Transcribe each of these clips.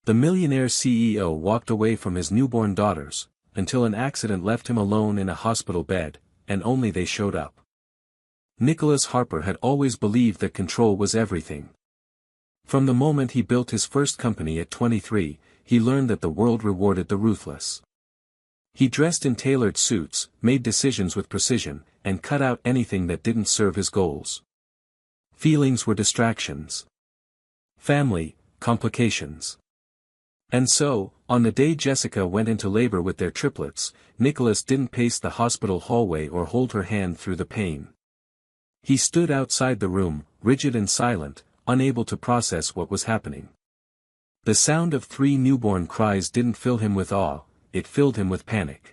The millionaire CEO walked away from his newborn daughters, until an accident left him alone in a hospital bed, and only they showed up. Nicholas Harper had always believed that control was everything. From the moment he built his first company at 23, he learned that the world rewarded the ruthless. He dressed in tailored suits, made decisions with precision, and cut out anything that didn't serve his goals. Feelings were distractions. Family, complications. And so, on the day Jessica went into labor with their triplets, Nicholas didn't pace the hospital hallway or hold her hand through the pain. He stood outside the room, rigid and silent, unable to process what was happening. The sound of 3 newborn cries didn't fill him with awe, it filled him with panic.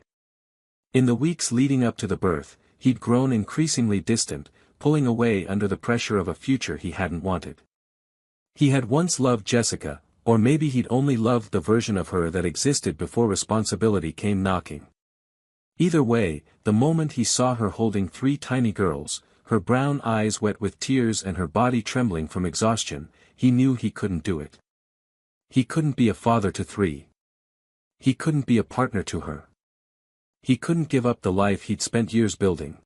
In the weeks leading up to the birth, he'd grown increasingly distant, pulling away under the pressure of a future he hadn't wanted. He had once loved Jessica, or maybe he'd only loved the version of her that existed before responsibility came knocking. Either way, the moment he saw her holding 3 tiny girls, her brown eyes wet with tears and her body trembling from exhaustion, he knew he couldn't do it. He couldn't be a father to 3. He couldn't be a partner to her. He couldn't give up the life he'd spent years building.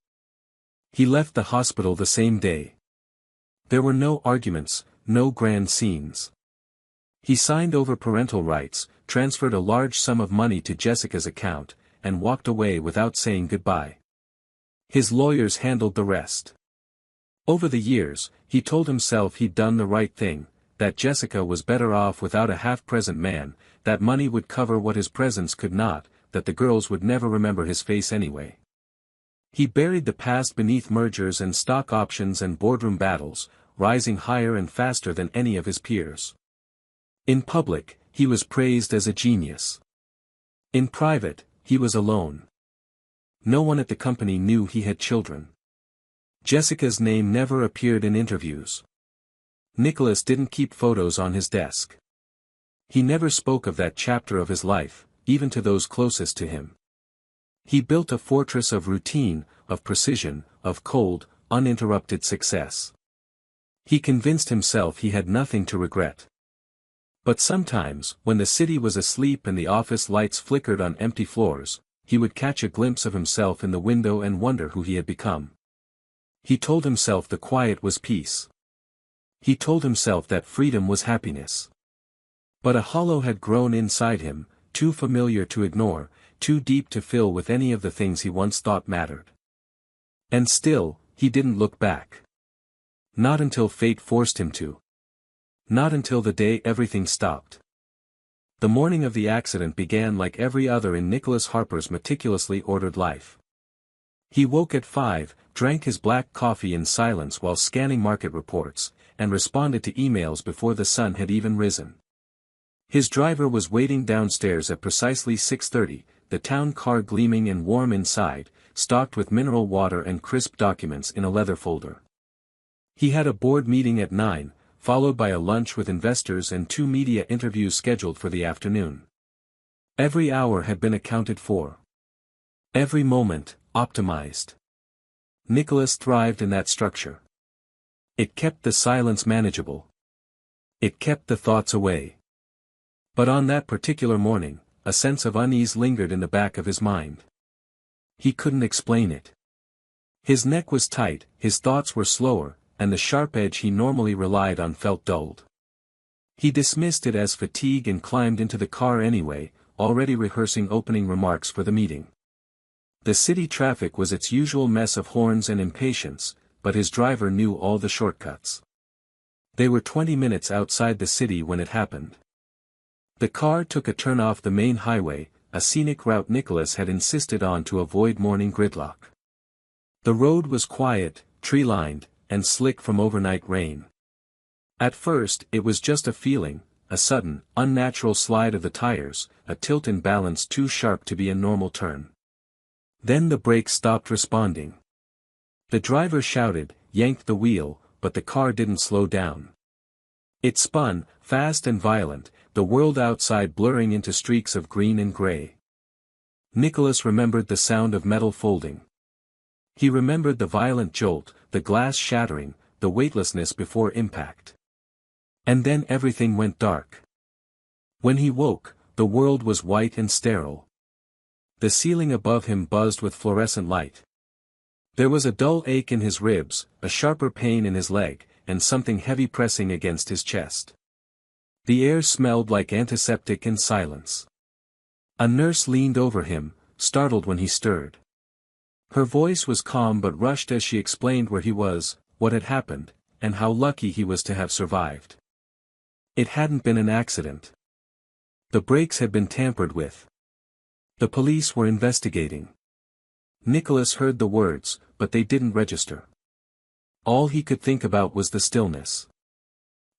He left the hospital the same day. There were no arguments, no grand scenes. He signed over parental rights, transferred a large sum of money to Jessica's account, and walked away without saying goodbye. His lawyers handled the rest. Over the years, he told himself he'd done the right thing, that Jessica was better off without a half-present man, that money would cover what his presence could not, that the girls would never remember his face anyway. He buried the past beneath mergers and stock options and boardroom battles, rising higher and faster than any of his peers. In public, he was praised as a genius. In private, he was alone. No one at the company knew he had children. Jessica's name never appeared in interviews. Nicholas didn't keep photos on his desk. He never spoke of that chapter of his life, even to those closest to him. He built a fortress of routine, of precision, of cold, uninterrupted success. He convinced himself he had nothing to regret. But sometimes, when the city was asleep and the office lights flickered on empty floors, he would catch a glimpse of himself in the window and wonder who he had become. He told himself the quiet was peace. He told himself that freedom was happiness. But a hollow had grown inside him, too familiar to ignore, too deep to fill with any of the things he once thought mattered. And still, he didn't look back. Not until fate forced him to. Not until the day everything stopped. The morning of the accident began like every other in Nicholas Harper's meticulously ordered life. He woke at 5, drank his black coffee in silence while scanning market reports, and responded to emails before the sun had even risen. His driver was waiting downstairs at precisely 6:30, the town car gleaming and warm inside, stocked with mineral water and crisp documents in a leather folder. He had a board meeting at 9, followed by a lunch with investors and 2 media interviews scheduled for the afternoon. Every hour had been accounted for. Every moment, optimized. Nicholas thrived in that structure. It kept the silence manageable. It kept the thoughts away. But on that particular morning, a sense of unease lingered in the back of his mind. He couldn't explain it. His neck was tight, his thoughts were slower, and the sharp edge he normally relied on felt dulled. He dismissed it as fatigue and climbed into the car anyway, already rehearsing opening remarks for the meeting. The city traffic was its usual mess of horns and impatience, but his driver knew all the shortcuts. They were 20 minutes outside the city when it happened. The car took a turn off the main highway, a scenic route Nicholas had insisted on to avoid morning gridlock. The road was quiet, tree-lined, and slick from overnight rain. At first, it was just a feeling, a sudden, unnatural slide of the tires, a tilt in balance too sharp to be a normal turn. Then the brakes stopped responding. The driver shouted, yanked the wheel, but the car didn't slow down. It spun, fast and violent, the world outside blurring into streaks of green and gray. Nicholas remembered the sound of metal folding. He remembered the violent jolt, the glass shattering, the weightlessness before impact. And then everything went dark. When he woke, the world was white and sterile. The ceiling above him buzzed with fluorescent light. There was a dull ache in his ribs, a sharper pain in his leg, and something heavy pressing against his chest. The air smelled like antiseptic and silence. A nurse leaned over him, startled when he stirred. Her voice was calm but rushed as she explained where he was, what had happened, and how lucky he was to have survived. It hadn't been an accident. The brakes had been tampered with. The police were investigating. Nicholas heard the words, but they didn't register. All he could think about was the stillness.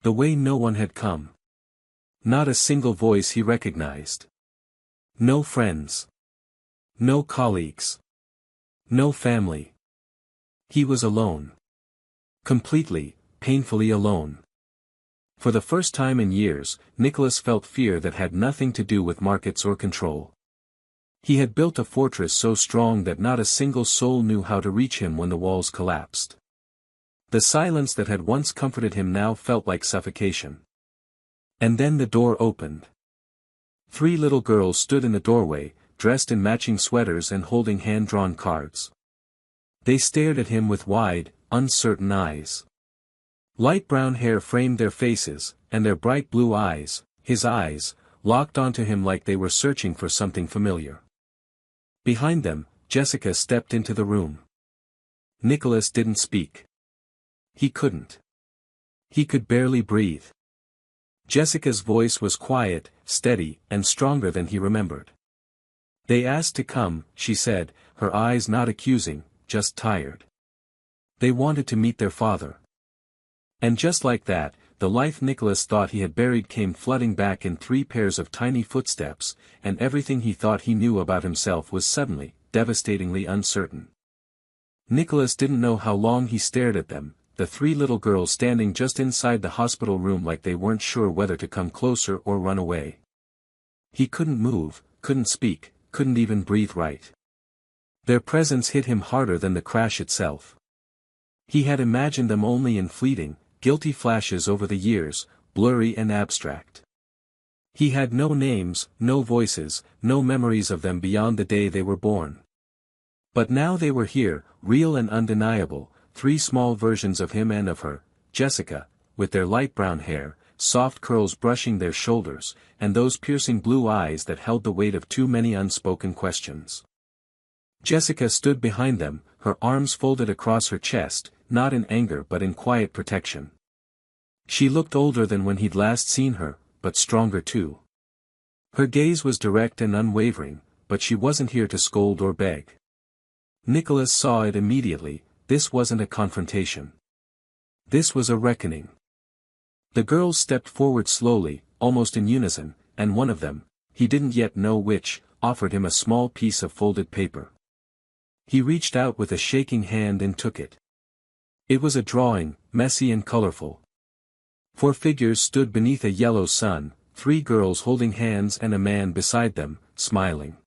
The way no one had come. Not a single voice he recognized. No friends. No colleagues. No family. He was alone. Completely, painfully alone. For the first time in years, Nicholas felt fear that had nothing to do with markets or control. He had built a fortress so strong that not a single soul knew how to reach him when the walls collapsed. The silence that had once comforted him now felt like suffocation. And then the door opened. 3 little girls stood in the doorway, dressed in matching sweaters and holding hand-drawn cards. They stared at him with wide, uncertain eyes. Light brown hair framed their faces, and their bright blue eyes, his eyes, locked onto him like they were searching for something familiar. Behind them, Jessica stepped into the room. Nicholas didn't speak. He couldn't. He could barely breathe. Jessica's voice was quiet, steady, and stronger than he remembered. They asked to come, she said, her eyes not accusing, just tired. They wanted to meet their father. And just like that, the life Nicholas thought he had buried came flooding back in 3 pairs of tiny footsteps, and everything he thought he knew about himself was suddenly, devastatingly uncertain. Nicholas didn't know how long he stared at them, the 3 little girls standing just inside the hospital room like they weren't sure whether to come closer or run away. He couldn't move, couldn't speak, couldn't even breathe right. Their presence hit him harder than the crash itself. He had imagined them only in fleeting, guilty flashes over the years, blurry and abstract. He had no names, no voices, no memories of them beyond the day they were born. But now they were here, real and undeniable, 3 small versions of him and of her, Jessica, with their light brown hair, soft curls brushing their shoulders, and those piercing blue eyes that held the weight of too many unspoken questions. Jessica stood behind them, her arms folded across her chest, not in anger but in quiet protection. She looked older than when he'd last seen her, but stronger too. Her gaze was direct and unwavering, but she wasn't here to scold or beg. Nicholas saw it immediately, this wasn't a confrontation. This was a reckoning. The girls stepped forward slowly, almost in unison, and one of them, he didn't yet know which, offered him a small piece of folded paper. He reached out with a shaking hand and took it. It was a drawing, messy and colorful. 4 figures stood beneath a yellow sun, 3 girls holding hands and a man beside them, smiling.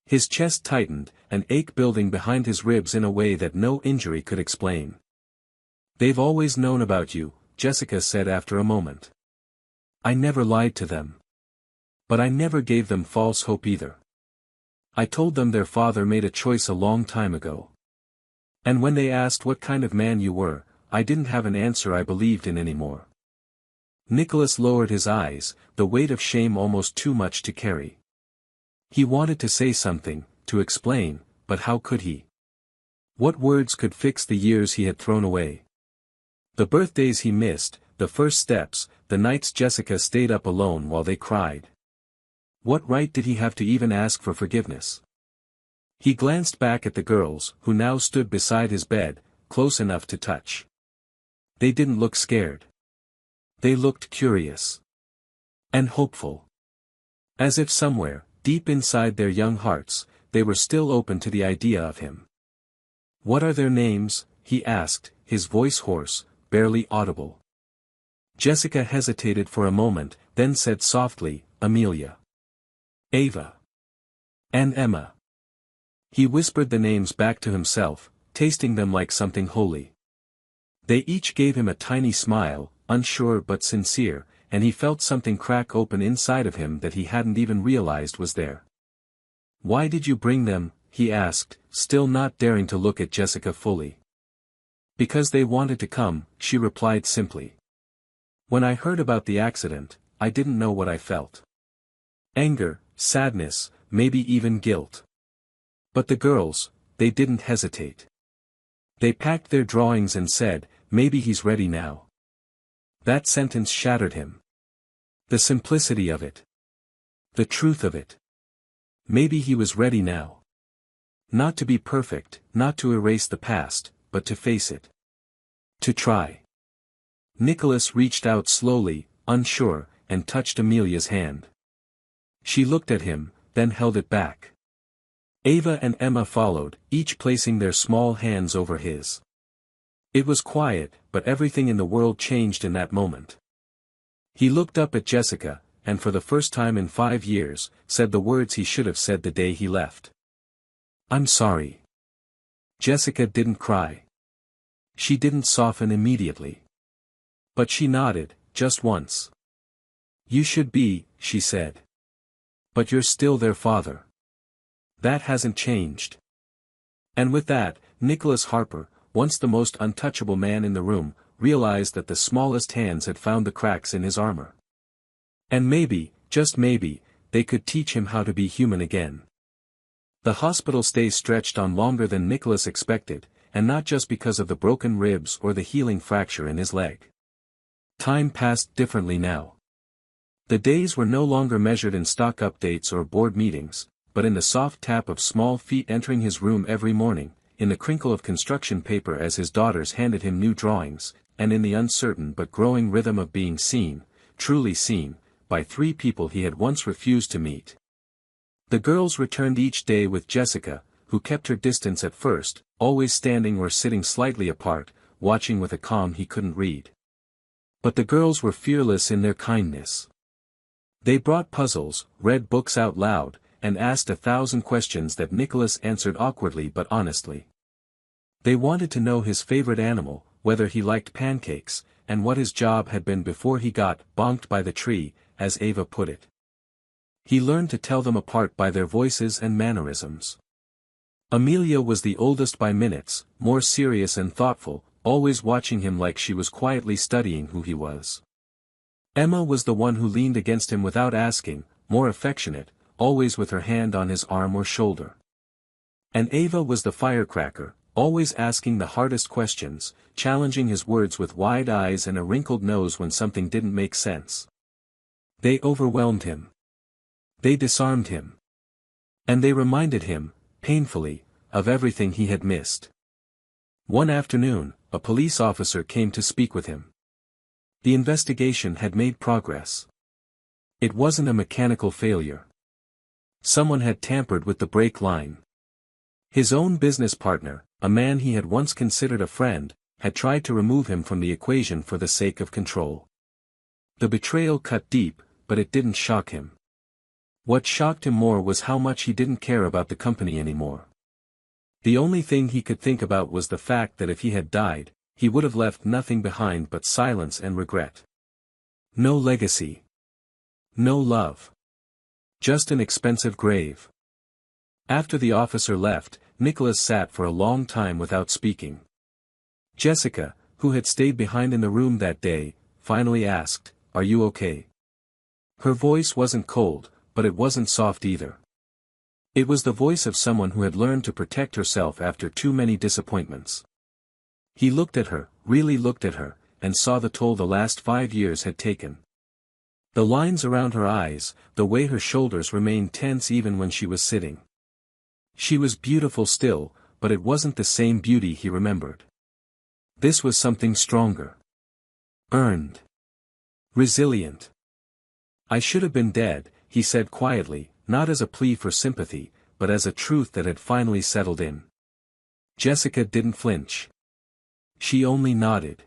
His chest tightened, an ache building behind his ribs in a way that no injury could explain. "They've always known about you," Jessica said after a moment. "I never lied to them. But I never gave them false hope either. I told them their father made a choice a long time ago. And when they asked what kind of man you were, I didn't have an answer I believed in anymore." Nicholas lowered his eyes, the weight of shame almost too much to carry. He wanted to say something, to explain, but how could he? What words could fix the years he had thrown away? The birthdays he missed, the first steps, the nights Jessica stayed up alone while they cried. What right did he have to even ask for forgiveness? He glanced back at the girls, who now stood beside his bed, close enough to touch. They didn't look scared. They looked curious. And hopeful. As if somewhere, deep inside their young hearts, they were still open to the idea of him. "What are their names?" he asked, his voice hoarse, barely audible. Jessica hesitated for a moment, then said softly, "Amelia. Ava. And Emma." He whispered the names back to himself, tasting them like something holy. They each gave him a tiny smile, unsure but sincere, and he felt something crack open inside of him that he hadn't even realized was there. "Why did you bring them?" he asked, still not daring to look at Jessica fully. "Because they wanted to come," she replied simply. "When I heard about the accident, I didn't know what I felt. Anger, sadness, maybe even guilt. But the girls, they didn't hesitate. They packed their drawings and said, 'Maybe he's ready now.'" That sentence shattered him. The simplicity of it. The truth of it. Maybe he was ready now. Not to be perfect, not to erase the past, but to face it. To try. Nicholas reached out slowly, unsure, and touched Amelia's hand. She looked at him, then held it back. Ava and Emma followed, each placing their small hands over his. It was quiet, but everything in the world changed in that moment. He looked up at Jessica, and for the first time in 5 years, said the words he should have said the day he left. "I'm sorry." Jessica didn't cry. She didn't soften immediately. But she nodded, just once. "You should be," she said. "But you're still their father. That hasn't changed." And with that, Nicholas Harper, once the most untouchable man in the room, realized that the smallest hands had found the cracks in his armor. And maybe, just maybe, they could teach him how to be human again. The hospital stay stretched on longer than Nicholas expected, and not just because of the broken ribs or the healing fracture in his leg. Time passed differently now. The days were no longer measured in stock updates or board meetings, but in the soft tap of small feet entering his room every morning, in the crinkle of construction paper as his daughters handed him new drawings, and in the uncertain but growing rhythm of being seen, truly seen, by 3 people he had once refused to meet. The girls returned each day with Jessica, who kept her distance at first, always standing or sitting slightly apart, watching with a calm he couldn't read. But the girls were fearless in their kindness. They brought puzzles, read books out loud, and asked 1,000 questions that Nicholas answered awkwardly but honestly. They wanted to know his favorite animal, whether he liked pancakes, and what his job had been before he got bonked by the tree, as Ava put it. He learned to tell them apart by their voices and mannerisms. Amelia was the oldest by minutes, more serious and thoughtful, always watching him like she was quietly studying who he was. Emma was the one who leaned against him without asking, more affectionate, always with her hand on his arm or shoulder. And Ava was the firecracker, always asking the hardest questions, challenging his words with wide eyes and a wrinkled nose when something didn't make sense. They overwhelmed him. They disarmed him. And they reminded him, painfully, of everything he had missed. One afternoon, a police officer came to speak with him. The investigation had made progress. It wasn't a mechanical failure. Someone had tampered with the brake line. His own business partner, a man he had once considered a friend, had tried to remove him from the equation for the sake of control. The betrayal cut deep, but it didn't shock him. What shocked him more was how much he didn't care about the company anymore. The only thing he could think about was the fact that if he had died, he would have left nothing behind but silence and regret. No legacy. No love. Just an expensive grave. After the officer left, Nicholas sat for a long time without speaking. Jessica, who had stayed behind in the room that day, finally asked, "Are you okay?" Her voice wasn't cold, but it wasn't soft either. It was the voice of someone who had learned to protect herself after too many disappointments. He looked at her, really looked at her, and saw the toll the last 5 years had taken. The lines around her eyes, the way her shoulders remained tense even when she was sitting. She was beautiful still, but it wasn't the same beauty he remembered. This was something stronger. Earned. Resilient. "I should have been dead," he said quietly, not as a plea for sympathy, but as a truth that had finally settled in. Jessica didn't flinch. She only nodded.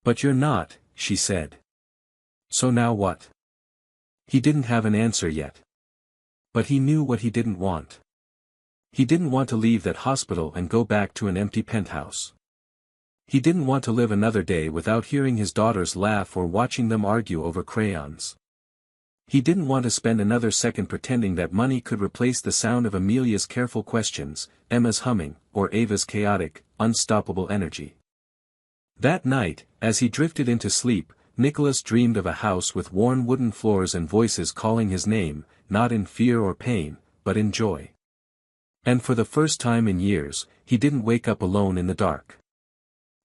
"But you're not," she said. "So now what?" He didn't have an answer yet. But he knew what he didn't want. He didn't want to leave that hospital and go back to an empty penthouse. He didn't want to live another day without hearing his daughters laugh or watching them argue over crayons. He didn't want to spend another second pretending that money could replace the sound of Amelia's careful questions, Emma's humming, or Ava's chaotic, unstoppable energy. That night, as he drifted into sleep, Nicholas dreamed of a house with worn wooden floors and voices calling his name, not in fear or pain, but in joy. And for the first time in years, he didn't wake up alone in the dark.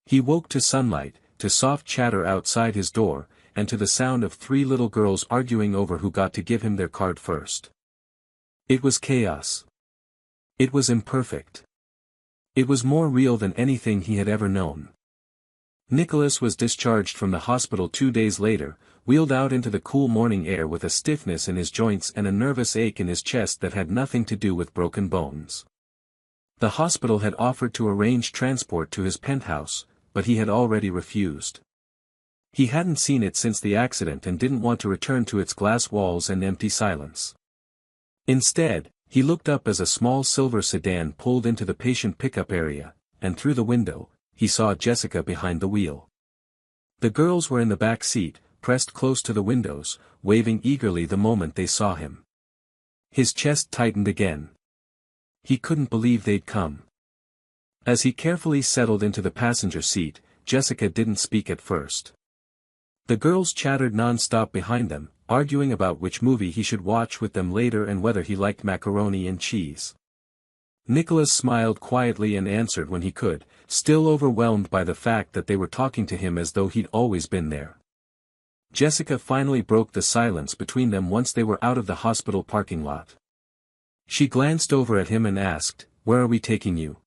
He woke to sunlight, to soft chatter outside his door, and to the sound of 3 little girls arguing over who got to give him their card first. It was chaos. It was imperfect. It was more real than anything he had ever known. Nicholas was discharged from the hospital 2 days later, wheeled out into the cool morning air with a stiffness in his joints and a nervous ache in his chest that had nothing to do with broken bones. The hospital had offered to arrange transport to his penthouse, but he had already refused. He hadn't seen it since the accident and didn't want to return to its glass walls and empty silence. Instead, he looked up as a small silver sedan pulled into the patient pickup area, and through the window, he saw Jessica behind the wheel. The girls were in the back seat, pressed close to the windows, waving eagerly the moment they saw him. His chest tightened again. He couldn't believe they'd come. As he carefully settled into the passenger seat, Jessica didn't speak at first. The girls chattered non-stop behind them, arguing about which movie he should watch with them later and whether he liked macaroni and cheese. Nicholas smiled quietly and answered when he could, still overwhelmed by the fact that they were talking to him as though he'd always been there. Jessica finally broke the silence between them once they were out of the hospital parking lot. She glanced over at him and asked, "Where are we taking you?"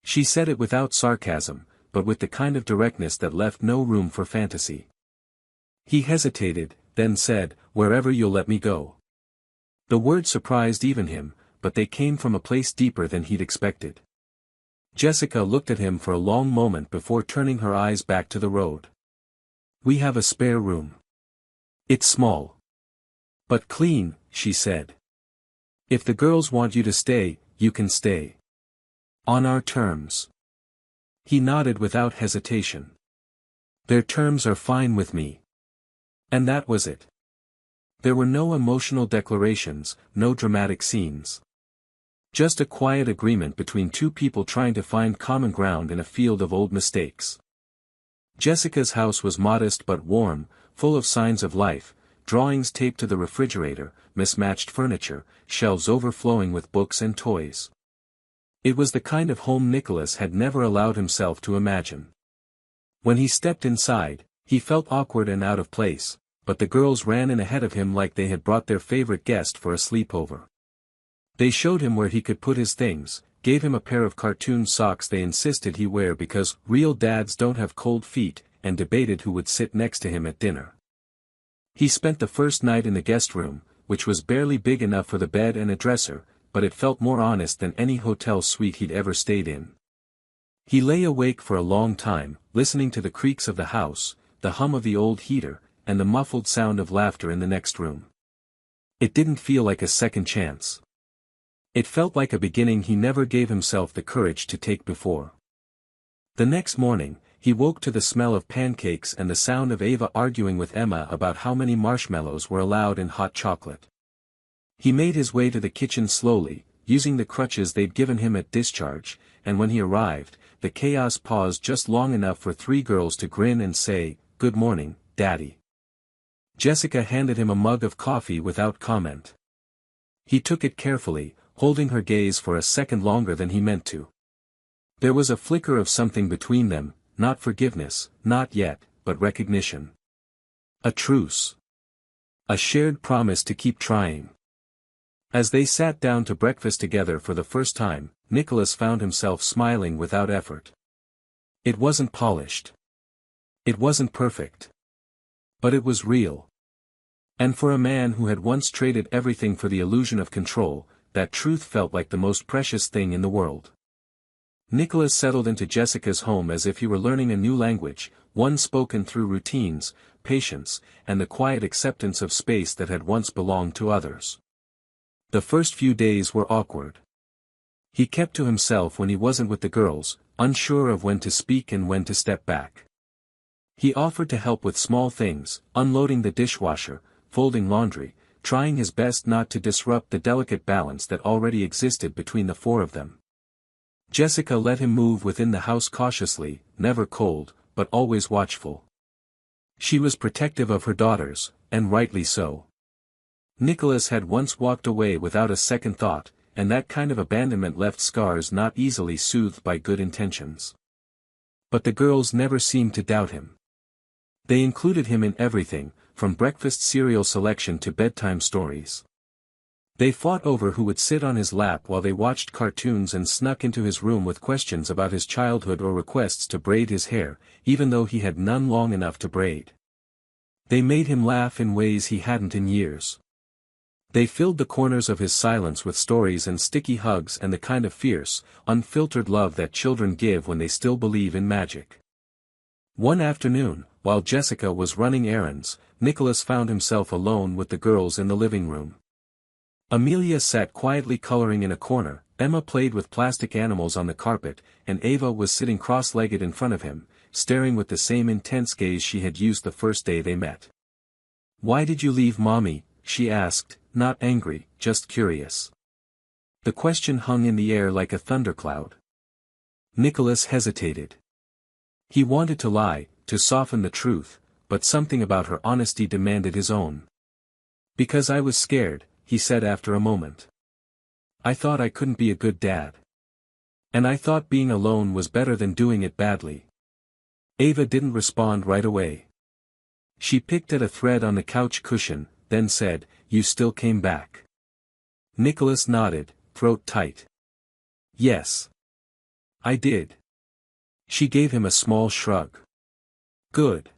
She said it without sarcasm, but with the kind of directness that left no room for fantasy. He hesitated, then said, "Wherever you'll let me go." The word surprised even him, but they came from a place deeper than he'd expected. Jessica looked at him for a long moment before turning her eyes back to the road. "We have a spare room. It's small. But clean," she said. "If the girls want you to stay, you can stay. On our terms." He nodded without hesitation. "Their terms are fine with me." And that was it. There were no emotional declarations, no dramatic scenes. Just a quiet agreement between 2 people trying to find common ground in a field of old mistakes. Jessica's house was modest but warm, full of signs of life, drawings taped to the refrigerator, mismatched furniture, shelves overflowing with books and toys. It was the kind of home Nicholas had never allowed himself to imagine. When he stepped inside, he felt awkward and out of place, but the girls ran in ahead of him like they had brought their favorite guest for a sleepover. They showed him where he could put his things, gave him a pair of cartoon socks they insisted he wear because real dads don't have cold feet, and debated who would sit next to him at dinner. He spent the first night in the guest room, which was barely big enough for the bed and a dresser, but it felt more honest than any hotel suite he'd ever stayed in. He lay awake for a long time, listening to the creaks of the house, the hum of the old heater, and the muffled sound of laughter in the next room. It didn't feel like a second chance. It felt like a beginning he never gave himself the courage to take before. The next morning, he woke to the smell of pancakes and the sound of Ava arguing with Emma about how many marshmallows were allowed in hot chocolate. He made his way to the kitchen slowly, using the crutches they'd given him at discharge, and when he arrived, the chaos paused just long enough for 3 girls to grin and say, "Good morning, Daddy." Jessica handed him a mug of coffee without comment. He took it carefully, holding her gaze for a second longer than he meant to. There was a flicker of something between them, not forgiveness, not yet, but recognition. A truce. A shared promise to keep trying. As they sat down to breakfast together for the first time, Nicholas found himself smiling without effort. It wasn't polished. It wasn't perfect. But it was real. And for a man who had once traded everything for the illusion of control, that truth felt like the most precious thing in the world. Nicholas settled into Jessica's home as if he were learning a new language, one spoken through routines, patience, and the quiet acceptance of space that had once belonged to others. The first few days were awkward. He kept to himself when he wasn't with the girls, unsure of when to speak and when to step back. He offered to help with small things, unloading the dishwasher, folding laundry, trying his best not to disrupt the delicate balance that already existed between the four of them. Jessica let him move within the house cautiously, never cold, but always watchful. She was protective of her daughters, and rightly so. Nicholas had once walked away without a second thought, and that kind of abandonment left scars not easily soothed by good intentions. But the girls never seemed to doubt him. They included him in everything, from breakfast cereal selection to bedtime stories. They fought over who would sit on his lap while they watched cartoons and snuck into his room with questions about his childhood or requests to braid his hair, even though he had none long enough to braid. They made him laugh in ways he hadn't in years. They filled the corners of his silence with stories and sticky hugs and the kind of fierce, unfiltered love that children give when they still believe in magic. One afternoon, while Jessica was running errands, Nicholas found himself alone with the girls in the living room. Amelia sat quietly coloring in a corner, Emma played with plastic animals on the carpet, and Ava was sitting cross-legged in front of him, staring with the same intense gaze she had used the first day they met. "Why did you leave Mommy?" she asked, not angry, just curious. The question hung in the air like a thundercloud. Nicholas hesitated. He wanted to lie, to soften the truth, but something about her honesty demanded his own. "Because I was scared," he said after a moment. "I thought I couldn't be a good dad. And I thought being alone was better than doing it badly." Ava didn't respond right away. She picked at a thread on the couch cushion, then said, "You still came back." Nicholas nodded, throat tight. "Yes. I did." She gave him a small shrug. "Good.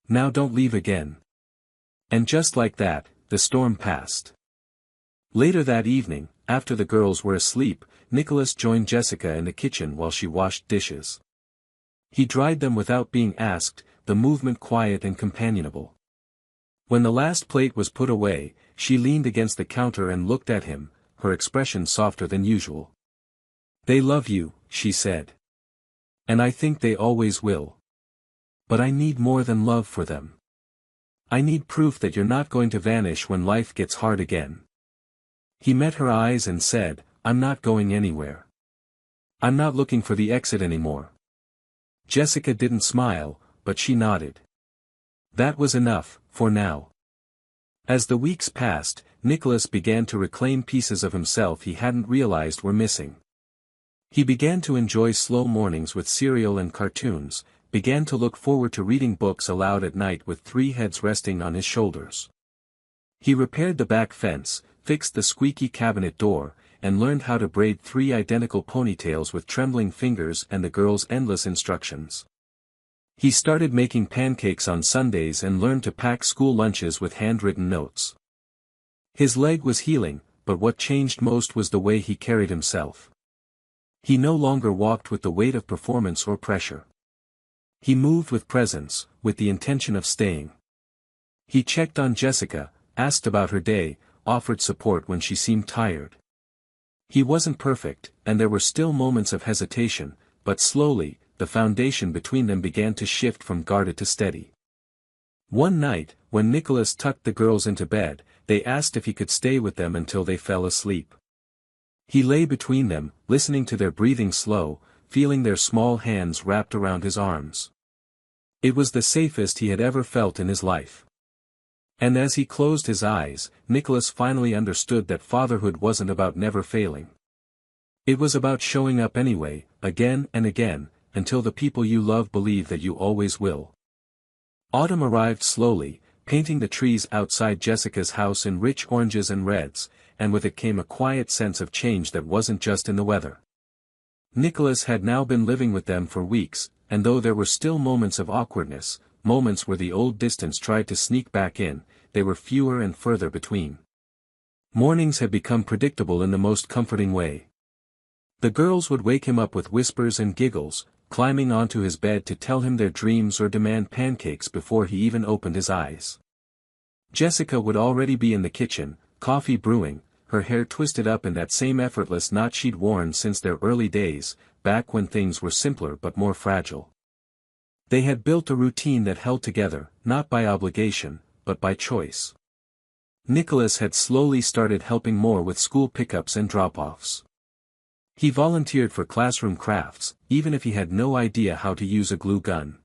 Now don't leave again." And just like that, the storm passed. Later that evening, after the girls were asleep, Nicholas joined Jessica in the kitchen while she washed dishes. He dried them without being asked, the movement quiet and companionable. When the last plate was put away, she leaned against the counter and looked at him, her expression softer than usual. "They love you," she said. "And I think they always will. But I need more than love for them. I need proof that you're not going to vanish when life gets hard again." He met her eyes and said, "I'm not going anywhere. I'm not looking for the exit anymore." Jessica didn't smile, but she nodded. That was enough, for now. As the weeks passed, Nicholas began to reclaim pieces of himself he hadn't realized were missing. He began to enjoy slow mornings with cereal and cartoons, began to look forward to reading books aloud at night with three heads resting on his shoulders. He repaired the back fence, fixed the squeaky cabinet door, and learned how to braid 3 identical ponytails with trembling fingers and the girls' endless instructions. He started making pancakes on Sundays and learned to pack school lunches with handwritten notes. His leg was healing, but what changed most was the way he carried himself. He no longer walked with the weight of performance or pressure. He moved with presence, with the intention of staying. He checked on Jessica, asked about her day, offered support when she seemed tired. He wasn't perfect, and there were still moments of hesitation, but slowly, the foundation between them began to shift from guarded to steady. One night, when Nicholas tucked the girls into bed, they asked if he could stay with them until they fell asleep. He lay between them, listening to their breathing slow, feeling their small hands wrapped around his arms. It was the safest he had ever felt in his life. And as he closed his eyes, Nicholas finally understood that fatherhood wasn't about never failing. It was about showing up anyway, again and again, until the people you love believe that you always will. Autumn arrived slowly, painting the trees outside Jessica's house in rich oranges and reds, and with it came a quiet sense of change that wasn't just in the weather. Nicholas had now been living with them for weeks, and though there were still moments of awkwardness, moments where the old distance tried to sneak back in, they were fewer and further between. Mornings had become predictable in the most comforting way. The girls would wake him up with whispers and giggles, climbing onto his bed to tell him their dreams or demand pancakes before he even opened his eyes. Jessica would already be in the kitchen, coffee brewing, her hair twisted up in that same effortless knot she'd worn since their early days, back when things were simpler but more fragile. They had built a routine that held together, not by obligation, but by choice. Nicholas had slowly started helping more with school pickups and drop-offs. He volunteered for classroom crafts, even if he had no idea how to use a glue gun.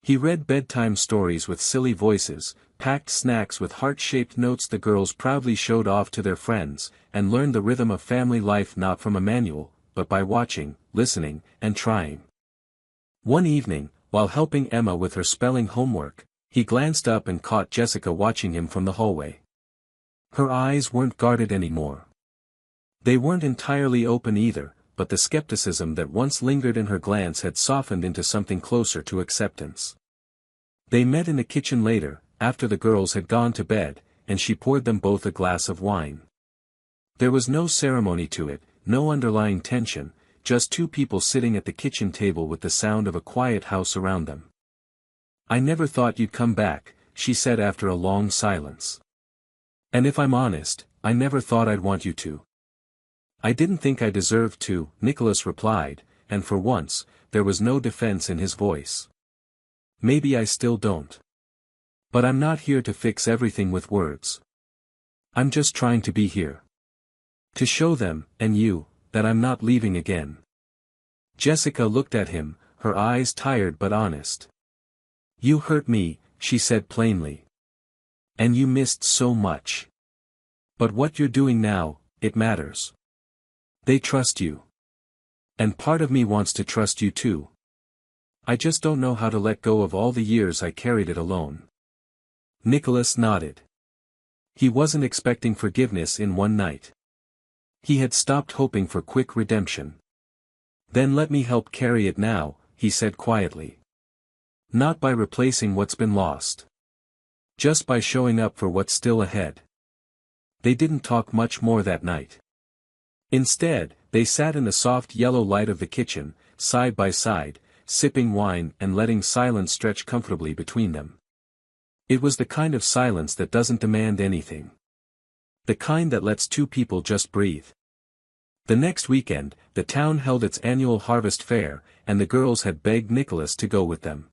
He read bedtime stories with silly voices, packed snacks with heart-shaped notes the girls proudly showed off to their friends, and learned the rhythm of family life not from a manual, but by watching, listening, and trying. One evening, while helping Emma with her spelling homework, he glanced up and caught Jessica watching him from the hallway. Her eyes weren't guarded anymore. They weren't entirely open either, but the skepticism that once lingered in her glance had softened into something closer to acceptance. They met in the kitchen later, after the girls had gone to bed, and she poured them both a glass of wine. There was no ceremony to it, no underlying tension, just two people sitting at the kitchen table with the sound of a quiet house around them. "I never thought you'd come back," she said after a long silence. "And if I'm honest, I never thought I'd want you to." "I didn't think I deserved to," Nicholas replied, and for once, there was no defense in his voice. "Maybe I still don't. But I'm not here to fix everything with words. I'm just trying to be here. To show them, and you, that I'm not leaving again." Jessica looked at him, her eyes tired but honest. "You hurt me," she said plainly. "And you missed so much. But what you're doing now, it matters. They trust you. And part of me wants to trust you too. I just don't know how to let go of all the years I carried it alone." Nicholas nodded. He wasn't expecting forgiveness in one night. He had stopped hoping for quick redemption. "Then let me help carry it now," he said quietly. "Not by replacing what's been lost. Just by showing up for what's still ahead." They didn't talk much more that night. Instead, they sat in the soft yellow light of the kitchen, side by side, sipping wine and letting silence stretch comfortably between them. It was the kind of silence that doesn't demand anything. The kind that lets two people just breathe. The next weekend, the town held its annual harvest fair, and the girls had begged Nicholas to go with them.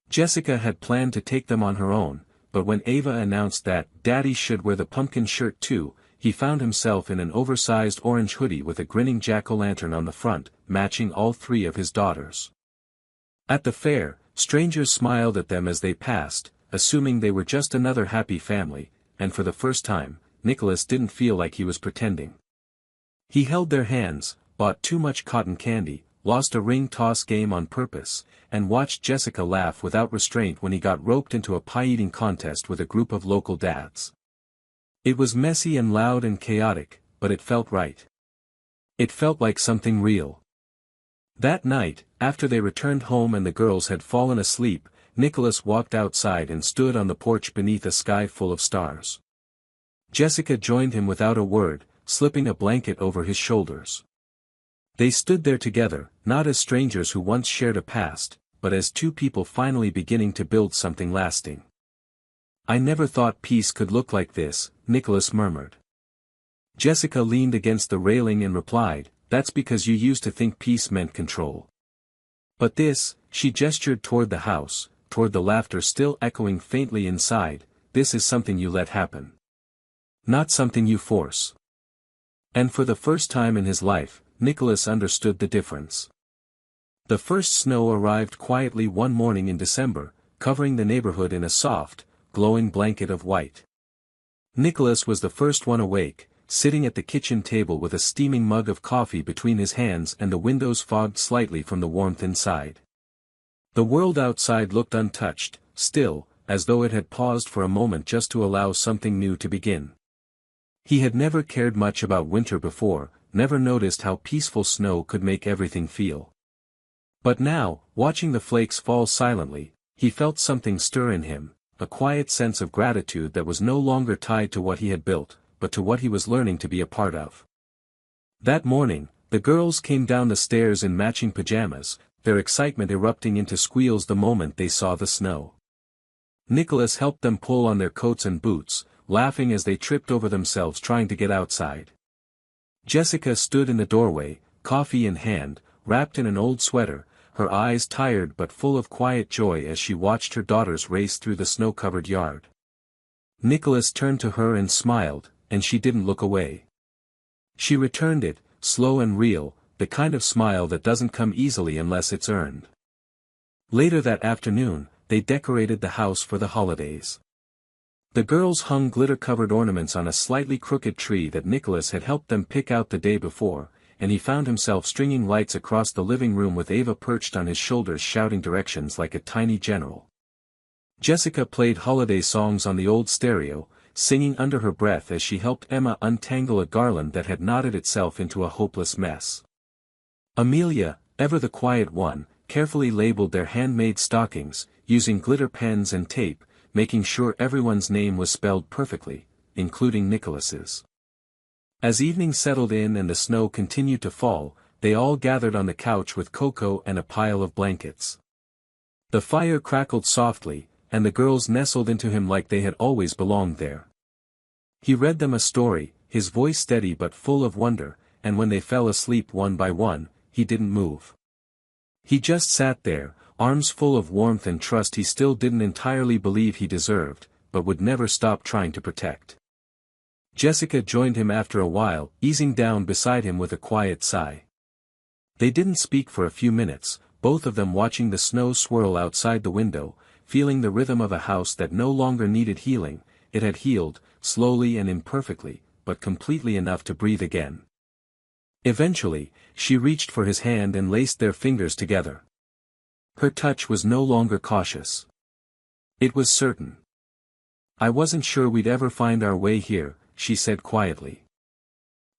Jessica had planned to take them on her own, but when Ava announced that Daddy should wear the pumpkin shirt too, he found himself in an oversized orange hoodie with a grinning jack-o'-lantern on the front, matching all three of his daughters. At the fair, strangers smiled at them as they passed, assuming they were just another happy family, and for the first time, Nicholas didn't feel like he was pretending. He held their hands, bought too much cotton candy, lost a ring toss game on purpose, and watched Jessica laugh without restraint when he got roped into a pie-eating contest with a group of local dads. It was messy and loud and chaotic, but it felt right. It felt like something real. That night, after they returned home and the girls had fallen asleep, Nicholas walked outside and stood on the porch beneath a sky full of stars. Jessica joined him without a word, slipping a blanket over his shoulders. They stood there together, not as strangers who once shared a past, but as two people finally beginning to build something lasting. "I never thought peace could look like this," Nicholas murmured. Jessica leaned against the railing and replied, "That's because you used to think peace meant control. But this," she gestured toward the house, toward the laughter still echoing faintly inside, "this is something you let happen. Not something you force." And for the first time in his life, Nicholas understood the difference. The first snow arrived quietly one morning in December, covering the neighborhood in a soft, glowing blanket of white. Nicholas was the first one awake, sitting at the kitchen table with a steaming mug of coffee between his hands and the windows fogged slightly from the warmth inside. The world outside looked untouched, still, as though it had paused for a moment just to allow something new to begin. He had never cared much about winter before, never noticed how peaceful snow could make everything feel. But now, watching the flakes fall silently, he felt something stir in him, a quiet sense of gratitude that was no longer tied to what he had built, but to what he was learning to be a part of. That morning, the girls came down the stairs in matching pajamas, their excitement erupting into squeals the moment they saw the snow. Nicholas helped them pull on their coats and boots, laughing as they tripped over themselves trying to get outside. Jessica stood in the doorway, coffee in hand, wrapped in an old sweater, her eyes tired but full of quiet joy as she watched her daughters race through the snow-covered yard. Nicholas turned to her and smiled, and she didn't look away. She returned it, slow and real, the kind of smile that doesn't come easily unless it's earned. Later that afternoon, they decorated the house for the holidays. The girls hung glitter-covered ornaments on a slightly crooked tree that Nicholas had helped them pick out the day before, and he found himself stringing lights across the living room with Ava perched on his shoulders shouting directions like a tiny general. Jessica played holiday songs on the old stereo, singing under her breath as she helped Emma untangle a garland that had knotted itself into a hopeless mess. Amelia, ever the quiet one, carefully labeled their handmade stockings, using glitter pens and tape, making sure everyone's name was spelled perfectly, including Nicholas's. As evening settled in and the snow continued to fall, they all gathered on the couch with Coco and a pile of blankets. The fire crackled softly, and the girls nestled into him like they had always belonged there. He read them a story, his voice steady but full of wonder, and when they fell asleep one by one, he didn't move. He just sat there, arms full of warmth and trust he still didn't entirely believe he deserved, but would never stop trying to protect. Jessica joined him after a while, easing down beside him with a quiet sigh. They didn't speak for a few minutes, both of them watching the snow swirl outside the window, feeling the rhythm of a house that no longer needed healing. It had healed, slowly and imperfectly, but completely enough to breathe again. Eventually, she reached for his hand and laced their fingers together. Her touch was no longer cautious. It was certain. "I wasn't sure we'd ever find our way here," she said quietly.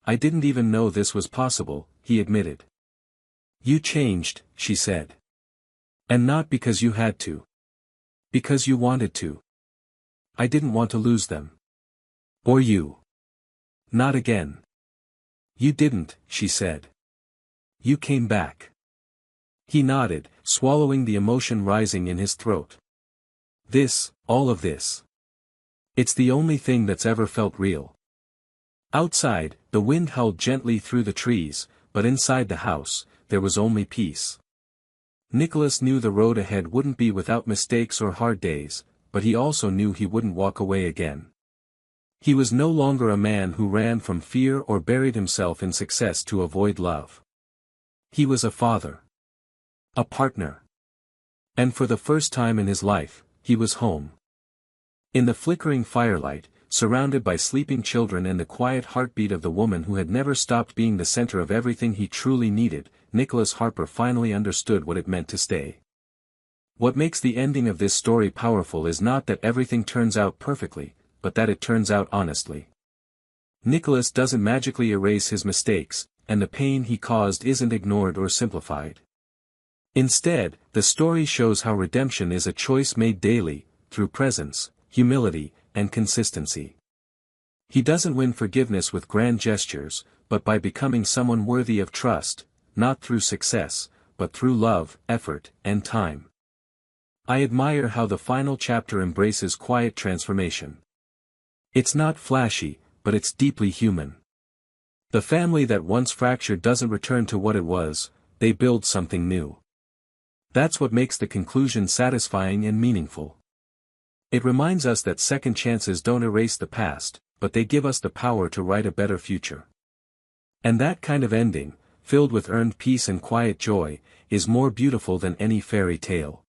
"I didn't even know this was possible," he admitted. "You changed," she said. "And not because you had to. Because you wanted to. I didn't want to lose them. Or you. Not again." "You didn't," she said. "You came back." He nodded, swallowing the emotion rising in his throat. All of this. It's the only thing that's ever felt real." Outside, the wind howled gently through the trees, but inside the house, there was only peace. Nicholas knew the road ahead wouldn't be without mistakes or hard days, but he also knew he wouldn't walk away again. He was no longer a man who ran from fear or buried himself in success to avoid love. He was a father. A partner. And for the first time in his life, he was home. In the flickering firelight, surrounded by sleeping children and the quiet heartbeat of the woman who had never stopped being the center of everything he truly needed, Nicholas Harper finally understood what it meant to stay. What makes the ending of this story powerful is not that everything turns out perfectly, but that it turns out honestly. Nicholas doesn't magically erase his mistakes, and the pain he caused isn't ignored or simplified. Instead, the story shows how redemption is a choice made daily, through presence, humility, and consistency. He doesn't win forgiveness with grand gestures, but by becoming someone worthy of trust, not through success, but through love, effort, and time. I admire how the final chapter embraces quiet transformation. It's not flashy, but it's deeply human. The family that once fractured doesn't return to what it was, they build something new. That's what makes the conclusion satisfying and meaningful. It reminds us that second chances don't erase the past, but they give us the power to write a better future. And that kind of ending, filled with earned peace and quiet joy, is more beautiful than any fairy tale.